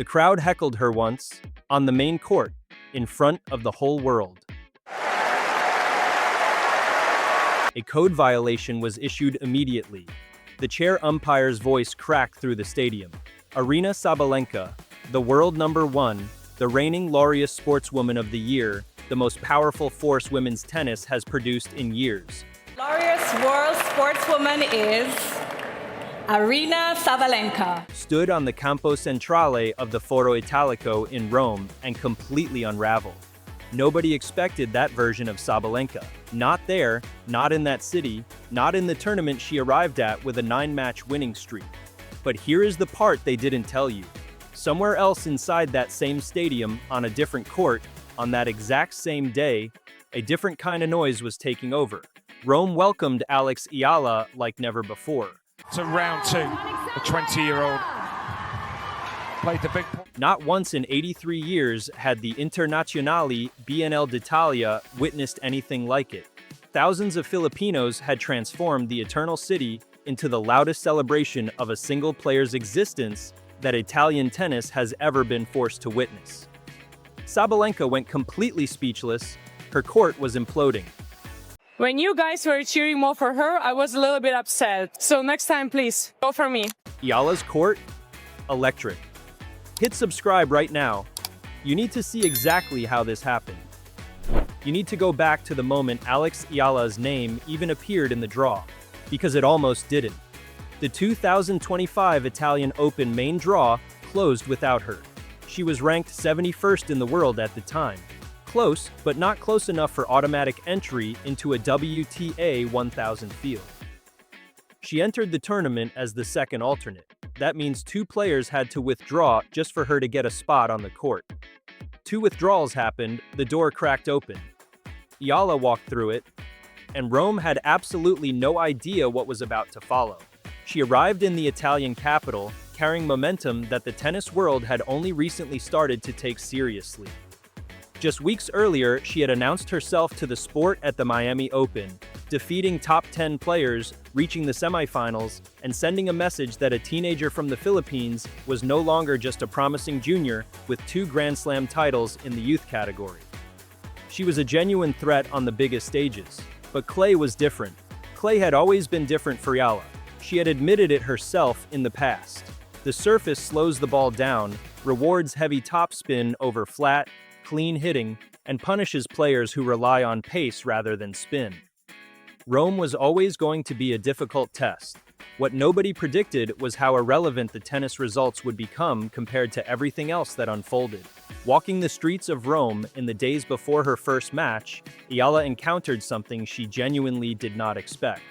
The crowd heckled her once, on the main court, in front of the whole world. A code violation was issued immediately. The chair umpire's voice cracked through the stadium. Aryna Sabalenka, the world number 1, the reigning laureate sportswoman of the year, the most powerful force women's tennis has produced in years. Laureate world sportswoman is Aryna Sabalenka. Stood on the Campo Centrale of the Foro Italico in Rome and completely unraveled. Nobody expected that version of Sabalenka. Not there, not in that city, not in the tournament she arrived at with a 9-match winning streak. But here is the part they didn't tell you. Somewhere else inside that same stadium, on a different court, on that exact same day, a different kind of noise was taking over. Rome welcomed Alex Eala like never before. To round 2, the 20-year-old played the big point. Not once in 83 years had the Internazionale BNL d'Italia witnessed anything like it. Thousands of Filipinos had transformed the Eternal City into the loudest celebration of a single player's existence that Italian tennis has ever been forced to witness. Sabalenka went completely speechless. Her court was imploding. When you guys were cheering more for her, I was a little bit upset. So next time, please, go for me. Eala's court? Electric. Hit subscribe right now. You need to see exactly how this happened. You need to go back to the moment Alex Eala's name even appeared in the draw, because it almost didn't. The 2025 Italian Open main draw closed without her. She was ranked 71st in the world at the time. Close, but not close enough for automatic entry into a WTA 1000 field. She entered the tournament as the second alternate. That means 2 players had to withdraw just for her to get a spot on the court. 2 withdrawals happened, the door cracked open. Eala walked through it, and Rome had absolutely no idea what was about to follow. She arrived in the Italian capital, carrying momentum that the tennis world had only recently started to take seriously. Just weeks earlier, she had announced herself to the sport at the Miami Open, defeating top 10 players, reaching the semifinals, and sending a message that a teenager from the Philippines was no longer just a promising junior with 2 Grand Slam titles in the youth category. She was a genuine threat on the biggest stages. But clay was different. Clay had always been different for Eala. She had admitted it herself in the past. The surface slows the ball down, rewards heavy topspin over flat, clean hitting, and punishes players who rely on pace rather than spin. Rome was always going to be a difficult test. What nobody predicted was how irrelevant the tennis results would become compared to everything else that unfolded. Walking the streets of Rome in the days before her first match, Eala encountered something she genuinely did not expect.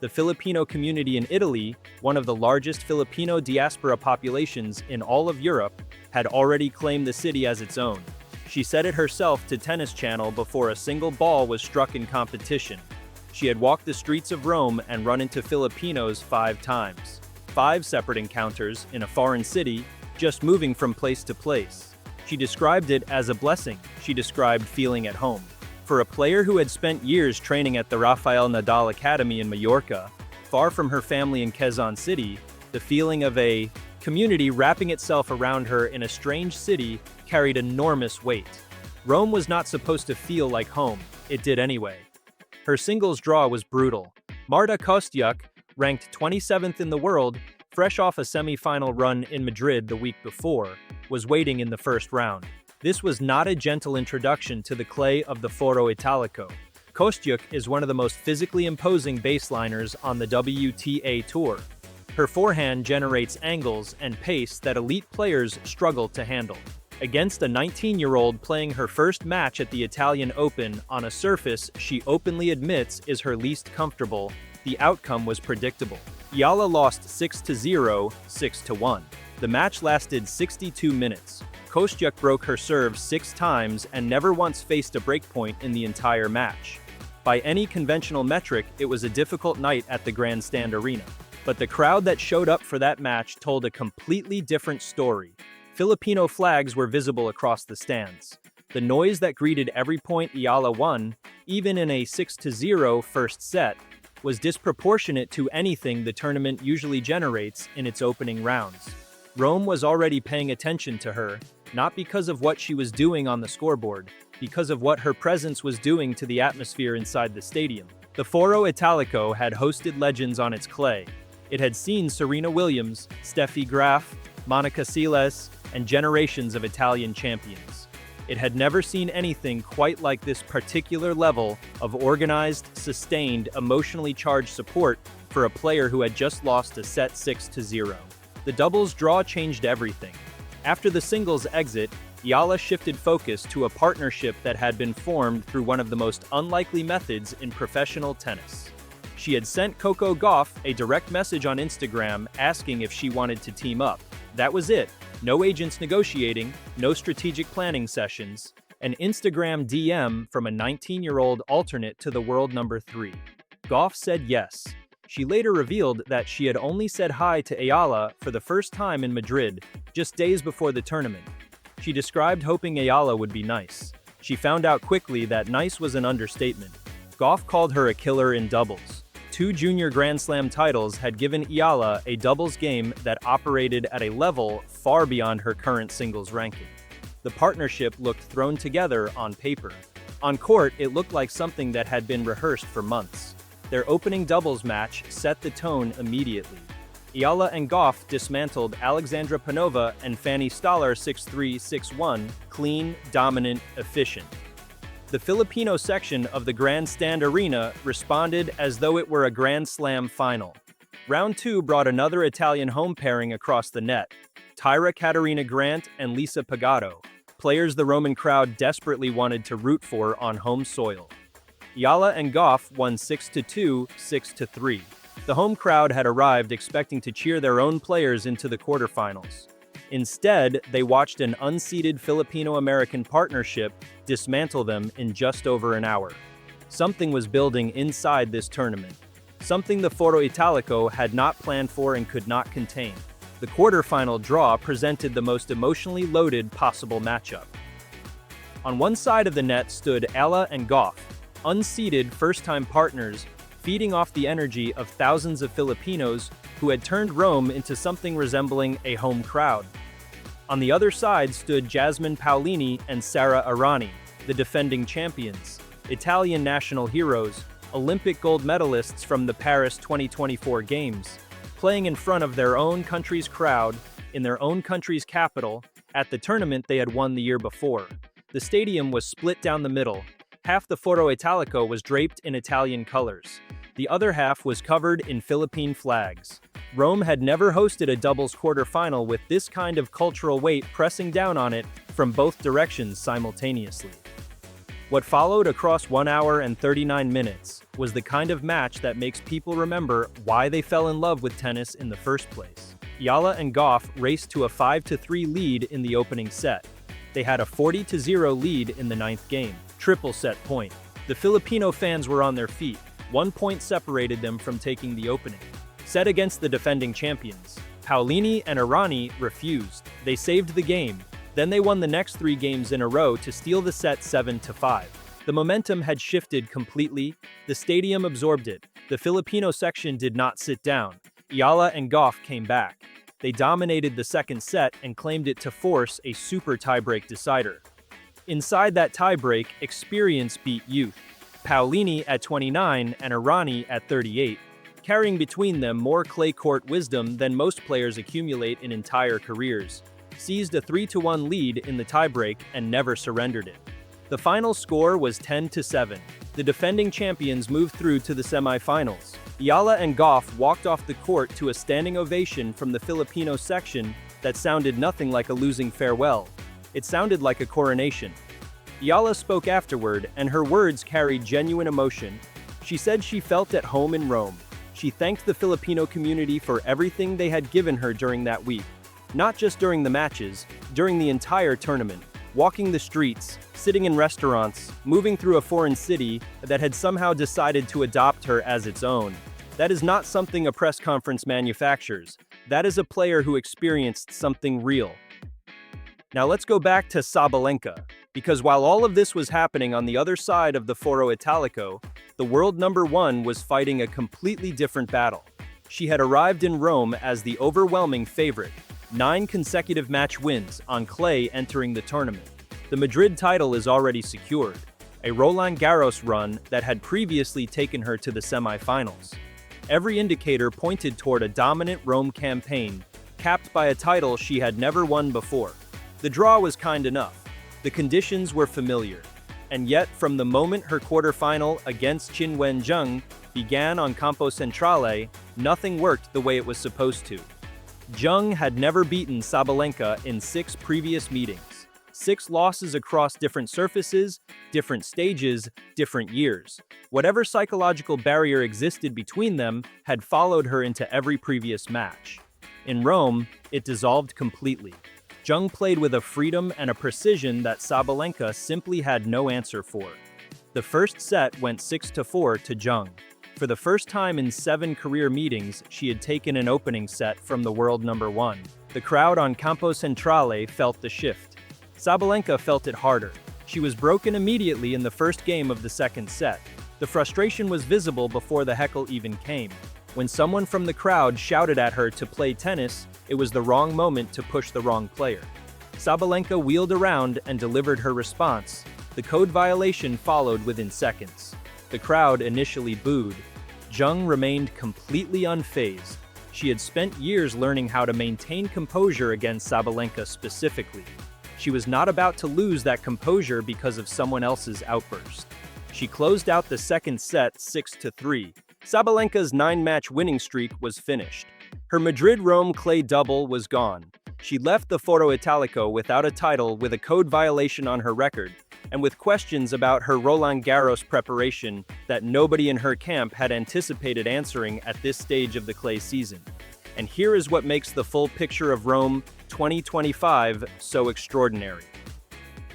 The Filipino community in Italy, one of the largest Filipino diaspora populations in all of Europe, had already claimed the city as its own. She said it herself to Tennis Channel before a single ball was struck in competition. She had walked the streets of Rome and run into Filipinos 5 times. 5 separate encounters in a foreign city, just moving from place to place. She described it as a blessing. She described feeling at home. For a player who had spent years training at the Rafael Nadal Academy in Mallorca, far from her family in Quezon City, the feeling of a community wrapping itself around her in a strange city carried enormous weight. Rome was not supposed to feel like home. It did anyway. Her singles draw was brutal. Marta Kostyuk, ranked 27th in the world, fresh off a semi-final run in Madrid the week before, was waiting in the first round. This was not a gentle introduction to the clay of the Foro Italico. Kostyuk is one of the most physically imposing baseliners on the WTA Tour. Her forehand generates angles and pace that elite players struggle to handle. Against a 19-year-old playing her first match at the Italian Open on a surface she openly admits is her least comfortable, the outcome was predictable. Eala lost 6-0, 6-1. The match lasted 62 minutes. Kostyuk broke her serve 6 times and never once faced a breakpoint in the entire match. By any conventional metric, it was a difficult night at the Grandstand Arena. But the crowd that showed up for that match told a completely different story. Filipino flags were visible across the stands. The noise that greeted every point Eala won, even in a 6-0 first set, was disproportionate to anything the tournament usually generates in its opening rounds. Rome was already paying attention to her, not because of what she was doing on the scoreboard, because of what her presence was doing to the atmosphere inside the stadium. The Foro Italico had hosted legends on its clay. It had seen Serena Williams, Steffi Graf, Monica Seles, and generations of Italian champions. It had never seen anything quite like this particular level of organized, sustained, emotionally charged support for a player who had just lost a set 6-0. The doubles draw changed everything. After the singles exit, Eala shifted focus to a partnership that had been formed through one of the most unlikely methods in professional tennis. She had sent Coco Gauff a direct message on Instagram asking if she wanted to team up. That was it. No agents negotiating, no strategic planning sessions. An Instagram DM from a 19-year-old alternate to the world number 3. Gauff said yes. She later revealed that she had only said hi to Eala for the first time in Madrid, just days before the tournament. She described hoping Eala would be nice. She found out quickly that nice was an understatement. Gauff called her a killer in doubles. 2 junior Grand Slam titles had given Eala a doubles game that operated at a level far beyond her current singles ranking. The partnership looked thrown together on paper. On court, it looked like something that had been rehearsed for months. Their opening doubles match set the tone immediately. Eala and Gauff dismantled Alexandra Panova and Fanny Staller 6-3, 6-1, clean, dominant, efficient. The Filipino section of the grandstand arena responded as though it were a Grand Slam final. Round 2 brought another Italian home pairing across the net, Tyra Caterina Grant and Lisa Pagotto, players the Roman crowd desperately wanted to root for on home soil. Eala and Gauff won 6-2, 6-3. The home crowd had arrived expecting to cheer their own players into the quarterfinals. Instead, they watched an unseeded Filipino-American partnership dismantle them in just over an hour. Something was building inside this tournament. Something the Foro Italico had not planned for and could not contain. The quarterfinal draw presented the most emotionally loaded possible matchup. On one side of the net stood Eala and Gauff, unseeded first-time partners, feeding off the energy of thousands of Filipinos who had turned Rome into something resembling a home crowd. On the other side stood Jasmine Paolini and Sara Errani, the defending champions, Italian national heroes, Olympic gold medalists from the Paris 2024 Games, playing in front of their own country's crowd, in their own country's capital, at the tournament they had won the year before. The stadium was split down the middle. Half the Foro Italico was draped in Italian colors. The other half was covered in Philippine flags. Rome had never hosted a doubles quarterfinal with this kind of cultural weight pressing down on it from both directions simultaneously. What followed across 1 hour and 39 minutes was the kind of match that makes people remember why they fell in love with tennis in the first place. Eala and Gauff raced to a 5-3 lead in the opening set. They had a 40-0 lead in the 9th game, triple set point. The Filipino fans were on their feet. 1 point separated them from taking the opening. Set against the defending champions, Paolini and Errani refused. They saved the game. Then they won the next 3 games in a row to steal the set 7-5. The momentum had shifted completely. The stadium absorbed it. The Filipino section did not sit down. Eala and Gauff came back. They dominated the second set and claimed it to force a super tiebreak decider. Inside that tiebreak, experience beat youth. Paolini at 29 and Errani at 38, carrying between them more clay court wisdom than most players accumulate in entire careers, seized a 3-1 lead in the tiebreak and never surrendered it. The final score was 10-7. The defending champions moved through to the semifinals. Eala and Gauff walked off the court to a standing ovation from the Filipino section that sounded nothing like a losing farewell. It sounded like a coronation. Eala spoke afterward, and her words carried genuine emotion. She said she felt at home in Rome. She thanked the Filipino community for everything they had given her during that week. Not just during the matches, during the entire tournament. Walking the streets, sitting in restaurants, moving through a foreign city that had somehow decided to adopt her as its own. That is not something a press conference manufactures. That is a player who experienced something real. Now let's go back to Sabalenka, because while all of this was happening on the other side of the Foro Italico, the world number 1 was fighting a completely different battle. She had arrived in Rome as the overwhelming favorite, 9 consecutive match wins on clay entering the tournament. The Madrid title is already secured, a Roland Garros run that had previously taken her to the semi-finals. Every indicator pointed toward a dominant Rome campaign, capped by a title she had never won before. The draw was kind enough. The conditions were familiar. And yet, from the moment her quarterfinal against Qin Wen-jung began on Campo Centrale, nothing worked the way it was supposed to. Jung had never beaten Sabalenka in 6 previous meetings. 6 losses across different surfaces, different stages, different years. Whatever psychological barrier existed between them had followed her into every previous match. In Rome, it dissolved completely. Jung played with a freedom and a precision that Sabalenka simply had no answer for. The first set went 6-4 to Jung. For the first time in 7 career meetings, she had taken an opening set from the world number 1. The crowd on Campo Centrale felt the shift. Sabalenka felt it harder. She was broken immediately in the first game of the second set. The frustration was visible before the heckle even came. When someone from the crowd shouted at her to play tennis, it was the wrong moment to push the wrong player. Sabalenka wheeled around and delivered her response. The code violation followed within seconds. The crowd initially booed. Jung remained completely unfazed. She had spent years learning how to maintain composure against Sabalenka specifically. She was not about to lose that composure because of someone else's outburst. She closed out the second set 6-3. Sabalenka's 9-match winning streak was finished. Her Madrid-Rome clay double was gone. She left the Foro Italico without a title, with a code violation on her record, and with questions about her Roland Garros preparation that nobody in her camp had anticipated answering at this stage of the clay season. And here is what makes the full picture of Rome 2025 so extraordinary.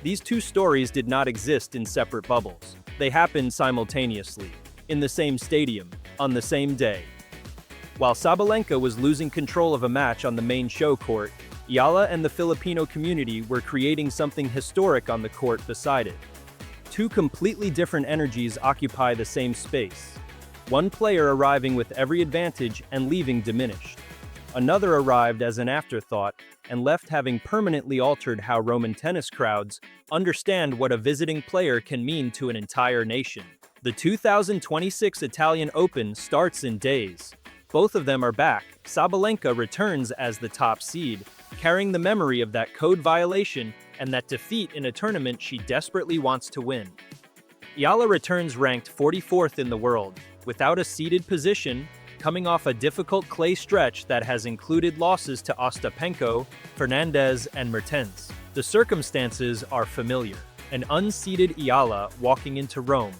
These 2 stories did not exist in separate bubbles. They happened simultaneously, in the same stadium, on the same day. While Sabalenka was losing control of a match on the main show court, Eala and the Filipino community were creating something historic on the court beside it. 2 completely different energies occupy the same space. One player arriving with every advantage and leaving diminished. Another arrived as an afterthought and left having permanently altered how Roman tennis crowds understand what a visiting player can mean to an entire nation. The 2026 Italian Open starts in days. Both of them are back. Sabalenka returns as the top seed, carrying the memory of that code violation and that defeat in a tournament she desperately wants to win. Eala returns ranked 44th in the world, without a seeded position, coming off a difficult clay stretch that has included losses to Ostapenko, Fernandez, and Mertens. The circumstances are familiar. An unseeded Eala walking into Rome,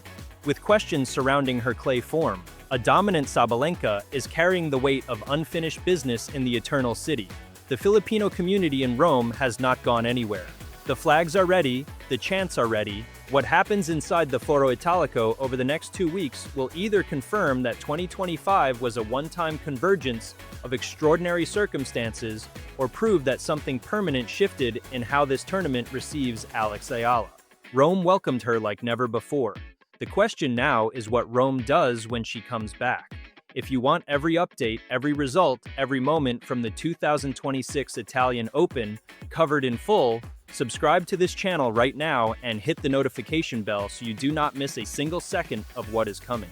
with questions surrounding her clay form. A dominant Sabalenka is carrying the weight of unfinished business in the Eternal City. The Filipino community in Rome has not gone anywhere. The flags are ready, the chants are ready. What happens inside the Foro Italico over the next 2 weeks will either confirm that 2025 was a one-time convergence of extraordinary circumstances or prove that something permanent shifted in how this tournament receives Alex Eala. Rome welcomed her like never before. The question now is what Rome does when she comes back. If you want every update, every result, every moment from the 2026 Italian Open covered in full, subscribe to this channel right now and hit the notification bell so you do not miss a single second of what is coming.